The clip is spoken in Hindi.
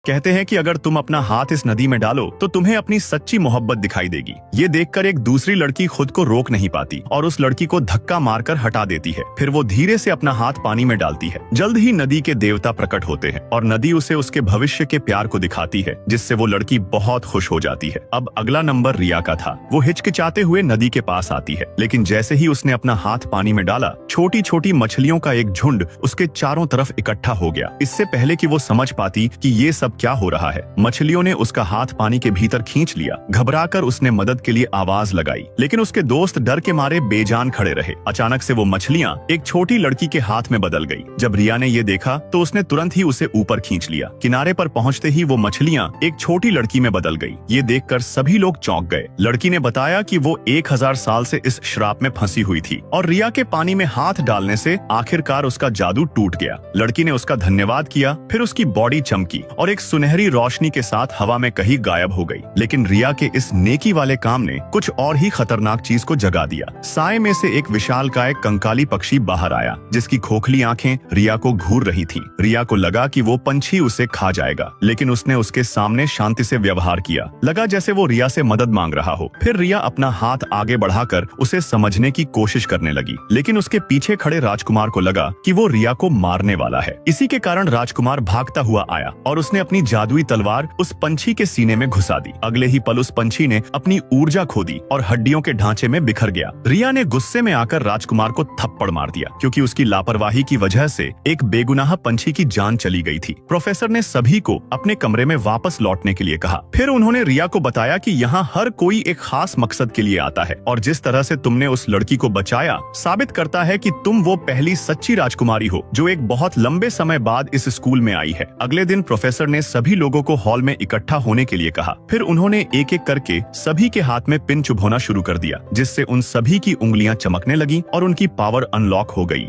कहते हैं कि अगर तुम अपना हाथ इस नदी में डालो तो तुम्हें अपनी सच्ची मोहब्बत दिखाई देगी। ये देखकर एक दूसरी लड़की खुद को रोक नहीं पाती और उस लड़की को धक्का मारकर हटा देती है। फिर वो धीरे से अपना हाथ पानी में डालती है। जल्द ही नदी के देवता प्रकट होते हैं और नदी उसे उसके भविष्य के प्यार को दिखाती है, जिससे वो लड़की बहुत खुश हो जाती है। अब अगला नंबर रिया का था। वो हिचकिचाते हुए नदी के पास आती है, लेकिन जैसे ही उसने अपना हाथ पानी में डाला, छोटी छोटी मछलियों का एक झुंड उसके चारों तरफ इकट्ठा हो गया। इससे पहले कि वो समझ पाती कि ये सब क्या हो रहा है, मछलियों ने उसका हाथ पानी के भीतर खींच लिया। घबराकर उसने मदद के लिए आवाज लगाई, लेकिन उसके दोस्त डर के मारे बेजान खड़े रहे। अचानक से वो मछलियां एक छोटी लड़की के हाथ में बदल गई। जब रिया ने ये देखा तो उसने तुरंत ही उसे ऊपर खींच लिया। किनारे पर पहुंचते ही वो मछलियां एक छोटी लड़की में बदल गई। ये देखकर सभी लोग चौंक गए। लड़की ने बताया कि वो 1000 साल से इस श्राप में फंसी हुई थी और रिया के पानी में हाथ डालने से आखिरकार उसका जादू टूट गया। लड़की ने उसका धन्यवाद किया, फिर उसकी बॉडी चमकी और एक सुनहरी रोशनी के साथ हवा में कहीं गायब हो गई। लेकिन रिया के इस नेकी वाले काम ने कुछ और ही खतरनाक चीज को जगा दिया। साए में से एक विशालकाय कंकाली पक्षी बाहर आया, जिसकी खोखली आंखें रिया को घूर रही थीं। रिया को लगा कि वो पंछी उसे खा जाएगा, लेकिन उसने उसके सामने शांति से व्यवहार किया। लगा जैसे वो रिया से मदद मांग रहा हो। फिर रिया अपना हाथ आगे बढ़ाकर उसे समझने की कोशिश करने लगी, लेकिन उसके पीछे खड़े राजकुमार को लगा कि वो रिया को मारने वाला है। इसी के कारण राजकुमार भागता हुआ आया और उसने अपनी जादुई तलवार उस पंछी के सीने में घुसा दी। अगले ही पल उस पंछी ने अपनी ऊर्जा खो दी और हड्डियों के ढांचे में बिखर गया। रिया ने गुस्से में आकर राजकुमार को थप्पड़ मार दिया, क्योंकि उसकी लापरवाही की वजह से एक बेगुनाह पंछी की जान चली गई थी। प्रोफेसर ने सभी को अपने कमरे में वापस लौटने के लिए कहा। फिर उन्होंने रिया को बताया कि यहाँ हर कोई एक खास मकसद के लिए आता है और जिस तरह से तुमने उस लड़की को बचाया साबित करता है कि तुम वो पहली सच्ची राजकुमारी हो जो एक बहुत लंबे समय बाद इस स्कूल में आई है। अगले दिन प्रोफेसर ने सभी लोगों को हॉल में इकट्ठा होने के लिए कहा। फिर उन्होंने एक एक करके सभी के हाथ में पिन चुभोना शुरू कर दिया, जिससे उन सभी की उंगलियां चमकने लगी और उनकी पावर अनलॉक हो गई।